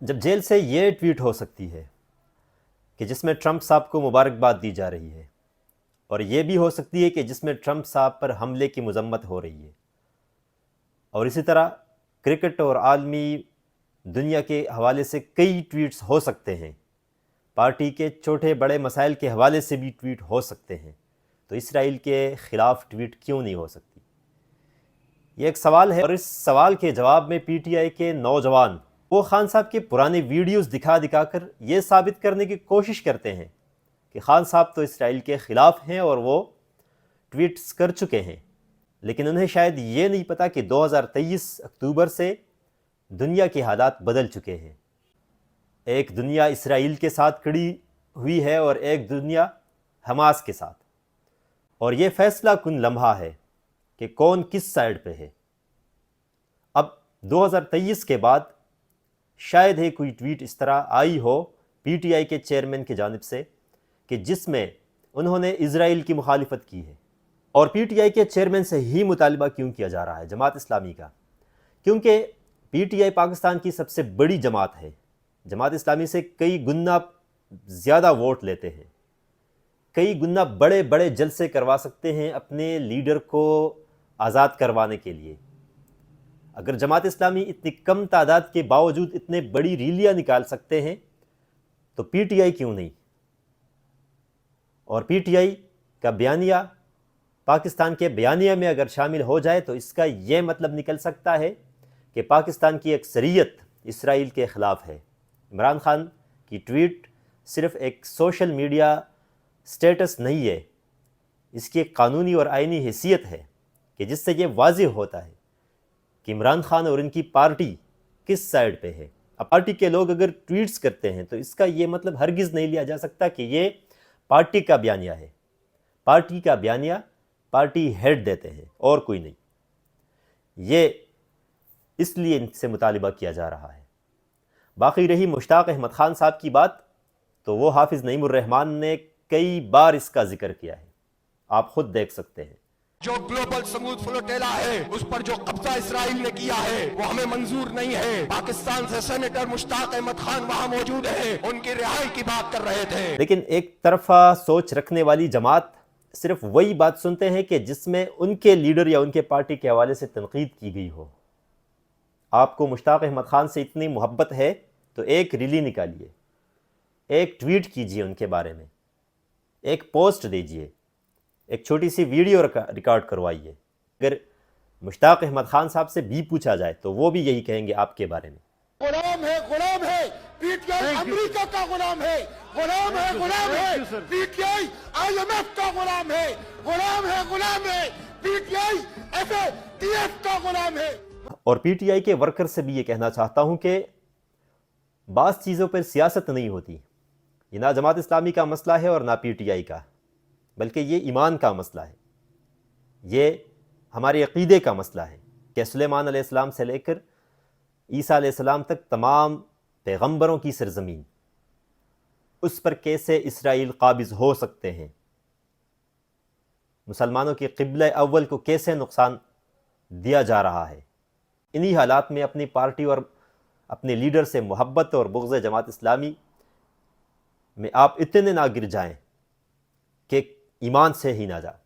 جب جیل سے یہ ٹویٹ ہو سکتی ہے کہ جس میں ٹرمپ صاحب کو مبارکباد دی جا رہی ہے، اور یہ بھی ہو سکتی ہے کہ جس میں ٹرمپ صاحب پر حملے کی مذمت ہو رہی ہے، اور اسی طرح کرکٹ اور عالمی دنیا کے حوالے سے کئی ٹویٹس ہو سکتے ہیں، پارٹی کے چھوٹے بڑے مسائل کے حوالے سے بھی ٹویٹ ہو سکتے ہیں، تو اسرائیل کے خلاف ٹویٹ کیوں نہیں ہو سکتی؟ یہ ایک سوال ہے، اور اس سوال کے جواب میں پی ٹی آئی کے نوجوان وہ خان صاحب کے پرانے ویڈیوز دکھا دکھا کر یہ ثابت کرنے کی کوشش کرتے ہیں کہ خان صاحب تو اسرائیل کے خلاف ہیں اور وہ ٹویٹس کر چکے ہیں، لیکن انہیں شاید یہ نہیں پتا کہ 2023 اکتوبر سے دنیا کے حالات بدل چکے ہیں۔ ایک دنیا اسرائیل کے ساتھ کھڑی ہوئی ہے اور ایک دنیا حماس کے ساتھ، اور یہ فیصلہ کن لمحہ ہے کہ کون کس سائیڈ پہ ہے۔ اب 2023 کے بعد شاید ہی کوئی ٹویٹ اس طرح آئی ہو پی ٹی آئی کے چیئرمین کی جانب سے کہ جس میں انہوں نے اسرائیل کی مخالفت کی ہے، اور پی ٹی آئی کے چیئرمین سے ہی مطالبہ کیوں کیا جا رہا ہے، جماعت اسلامی کا؟ کیونکہ پی ٹی آئی پاکستان کی سب سے بڑی جماعت ہے، جماعت اسلامی سے کئی گنا زیادہ ووٹ لیتے ہیں، کئی گنا بڑے بڑے جلسے کروا سکتے ہیں اپنے لیڈر کو آزاد کروانے کے لیے۔ اگر جماعت اسلامی اتنی کم تعداد کے باوجود اتنے بڑی ریلیاں نکال سکتے ہیں تو پی ٹی آئی کیوں نہیں؟ اور پی ٹی آئی کا بیانیہ پاکستان کے بیانیہ میں اگر شامل ہو جائے تو اس کا یہ مطلب نکل سکتا ہے کہ پاکستان کی اکثریت اسرائیل کے خلاف ہے۔ عمران خان کی ٹویٹ صرف ایک سوشل میڈیا سٹیٹس نہیں ہے، اس کی ایک قانونی اور آئینی حیثیت ہے کہ جس سے یہ واضح ہوتا ہے کہ عمران خان اور ان کی پارٹی کس سائیڈ پہ ہے۔ اب پارٹی کے لوگ اگر ٹویٹس کرتے ہیں تو اس کا یہ مطلب ہرگز نہیں لیا جا سکتا کہ یہ پارٹی کا بیانیہ ہے۔ پارٹی کا بیانیہ پارٹی ہیڈ دیتے ہیں اور کوئی نہیں۔ یہ اس لیے ان سے مطالبہ کیا جا رہا ہے۔ باقی رہی مشتاق احمد خان صاحب کی بات، تو وہ حافظ نعیم الرحمن نے کئی بار اس کا ذکر کیا ہے، آپ خود دیکھ سکتے ہیں۔ جو گلوبل سمود فلوٹیلا ہے اس پر جو قبضہ اسرائیل نے کیا ہے وہ ہمیں منظور نہیں ہے۔ پاکستان سے سینیٹر مشتاق احمد خان وہاں موجود ہیں، ان کی رہائی کی بات کر رہے تھے۔ لیکن ایک طرفہ سوچ رکھنے والی جماعت صرف وہی بات سنتے ہیں کہ جس میں ان کے لیڈر یا ان کے پارٹی کے حوالے سے تنقید کی گئی ہو۔ آپ کو مشتاق احمد خان سے اتنی محبت ہے تو ایک ریلی نکالیے، ایک ٹویٹ کیجئے ان کے بارے میں، ایک پوسٹ دیجئے، ایک چھوٹی سی ویڈیو ریکارڈ کروائیے۔ اگر مشتاق احمد خان صاحب سے بھی پوچھا جائے تو وہ بھی یہی کہیں گے آپ کے بارے میں۔ غلام ہے پی ٹی آئی امریکہ کا غلام ہے، غلام ہے P T I I M F کا غلام ہے، غلام ہے P T I F A T F کا غلام ہے۔ اور پی ٹی آئی کے ورکر سے بھی یہ کہنا چاہتا ہوں کہ بعض چیزوں پر سیاست نہیں ہوتی، یہ نہ جماعت اسلامی کا مسئلہ ہے اور نہ پی ٹی آئی کا، بلکہ یہ ایمان کا مسئلہ ہے، یہ ہمارے عقیدے کا مسئلہ ہے کہ سلیمان علیہ السلام سے لے کر عیسیٰ علیہ السلام تک تمام پیغمبروں کی سرزمین، اس پر کیسے اسرائیل قابض ہو سکتے ہیں، مسلمانوں کی قبلہ اول کو کیسے نقصان دیا جا رہا ہے۔ انہی حالات میں اپنی پارٹی اور اپنے لیڈر سے محبت اور بغض جماعت اسلامی میں آپ اتنے نہ گر جائیں کہ ایمان سے ہی نہ جائیں۔